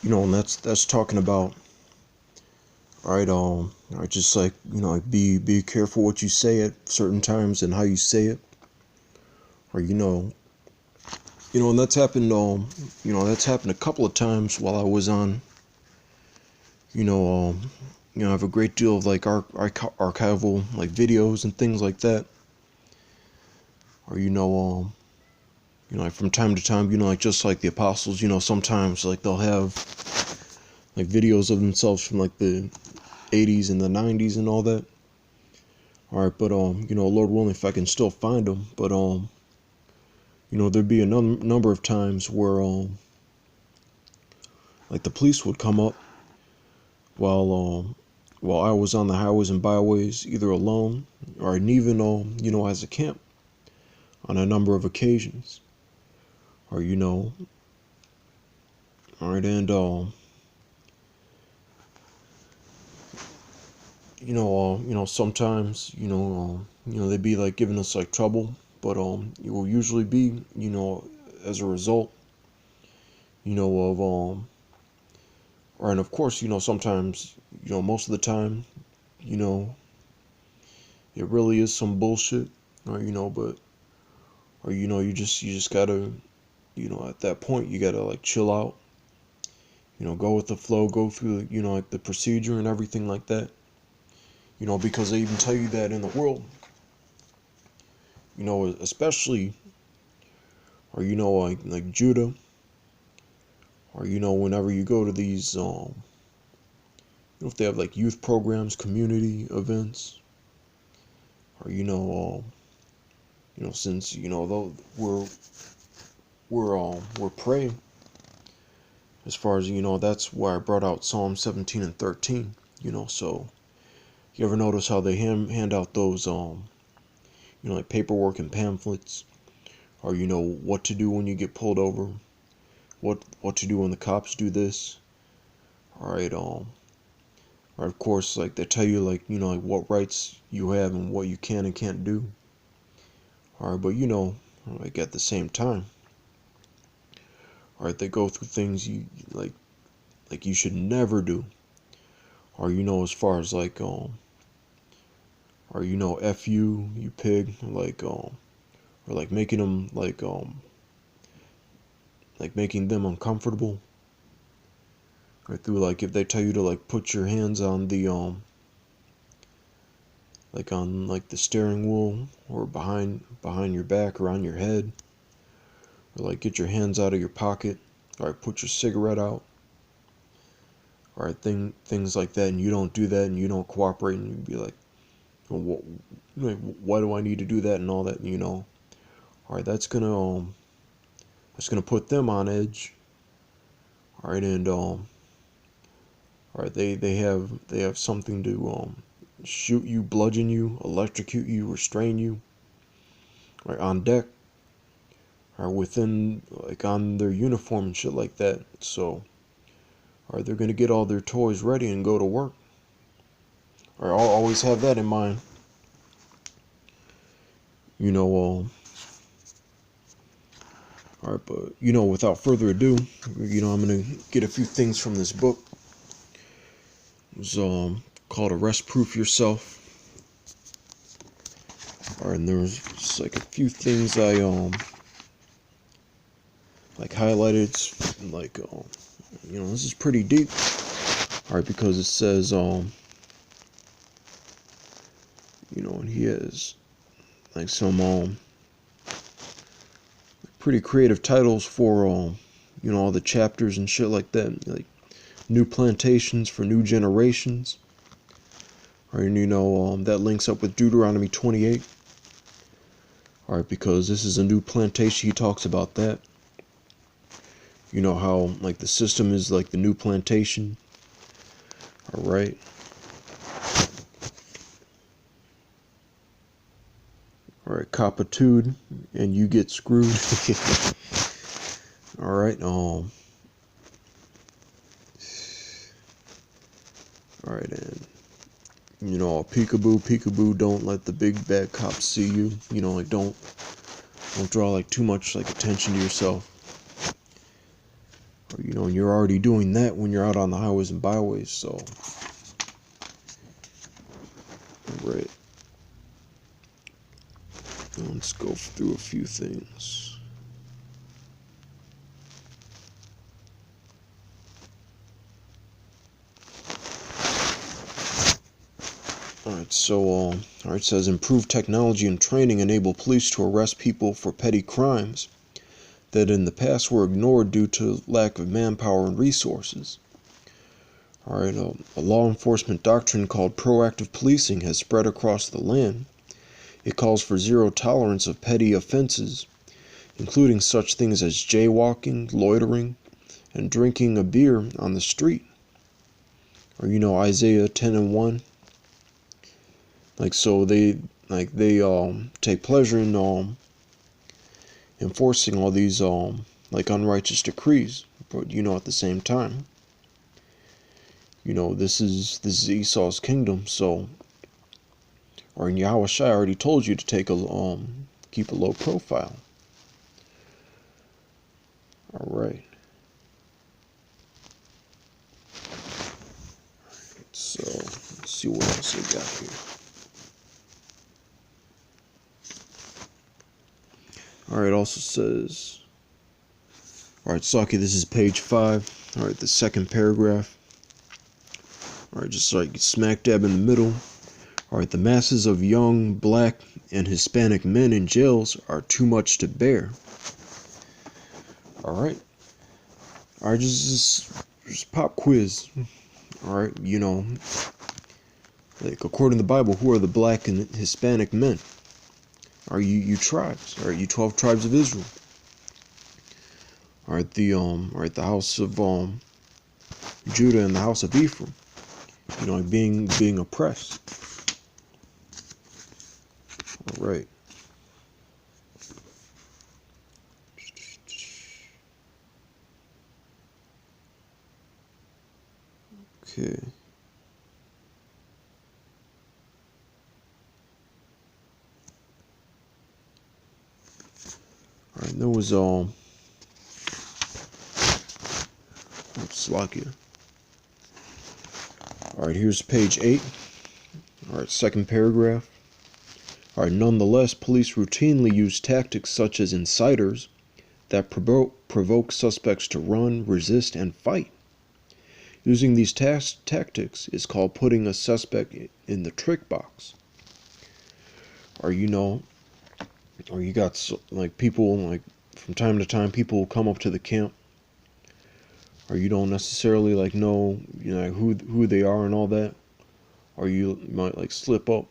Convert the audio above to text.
And that's talking about, all right, just like, like be careful what you say at certain times and how you say it, or and that's happened a couple of times while I was on, I have a great deal of like archival like videos and things like that, or like from time to time, like just like the apostles, sometimes like they'll have like videos of themselves from like the 80s and the 90s and all that. All right, but Lord willing, if I can still find them, but there'd be a number of times where like the police would come up while I was on the highways and byways, either alone or even as a camp on a number of occasions, or all right, and sometimes they'd be like giving us like trouble, but it will usually be as a result of or and of course sometimes most of the time you know it really is some bullshit, or but or you just gotta at that point you gotta like chill out, go with the flow, go through like the procedure and everything like that, because they even tell you that in the world, especially, or like Judah, or whenever you go to these if they have like youth programs, community events, or since though we're praying, as far as that's why I brought out Psalm 17 and 13, so you ever notice how they hand out those like paperwork and pamphlets, or what to do when you get pulled over, what to do when the cops do this, all right, or of course like they tell you like like what rights you have and what you can and can't do, all right, but like at the same time, all right, they go through things you like you should never do, or as far as like or f you pig, or like making them like making them uncomfortable, right, through like if they tell you to like put your hands on the like on like the steering wheel, or behind your back or on your head, or like get your hands out of your pocket, or put your cigarette out, or things like that, and you don't do that and you don't cooperate, and you'd be like, well, why do I need to do that and all that, all right, that's gonna put them on edge, all right, and all right, they have something to shoot you, bludgeon you, electrocute you, restrain you, right, on deck, or within like on their uniform and shit like that. So, or they're gonna get all their toys ready and go to work. Or I'll always have that in mind. You know, all right, but without further ado, I'm gonna get a few things from this book. It's called "Arrest Proof Yourself." All right, and there's just like a few things I like highlighted. It's like this is pretty deep. All right, because it says and he has like some pretty creative titles for all the chapters and shit like that, like new plantations for new generations, or that links up with Deuteronomy 28. All right, because this is a new plantation, he talks about that, how like the system is like the new plantation. All right, copitude, and you get screwed. All right, all right, and peekaboo, don't let the big bad cops see you. Like don't draw like too much like attention to yourself. Or, and you're already doing that when you're out on the highways and byways, so. Alright. Let's go through a few things. Alright, so, it says improved technology and training enable police to arrest people for petty crimes that in the past were ignored due to lack of manpower and resources. Alright, a law enforcement doctrine called proactive policing has spread across the land. It calls for zero tolerance of petty offenses, including such things as jaywalking, loitering, and drinking a beer on the street. Or Isaiah 10:1. So they take pleasure in enforcing all these unrighteous decrees, but at the same time, this is Esau's kingdom, so. Or in Yahweh Shai already told you to keep a low profile. Alright. So let's see what else they got here. Alright, also says, alright, Saki, this is page 5. Alright, the second paragraph. Alright, just smack dab in the middle. Alright, the masses of young, black, and Hispanic men in jails are too much to bear. Alright. Alright, just pop quiz. Alright, according to the Bible, who are the black and Hispanic men? Are you tribes? Alright, you 12 tribes of Israel. Alright, the house of Judah and the house of Ephraim. Being oppressed. Alright. Okay. Alright, there was Slovakia. Alright, here's page 8. Alright, second paragraph. Alright, nonetheless, police routinely use tactics such as inciters that provoke suspects to run, resist, and fight. Using these tactics is called putting a suspect in the trick box. Or you got people from time to time people will come up to the camp, or you don't necessarily know who they are and all that, or you might slip up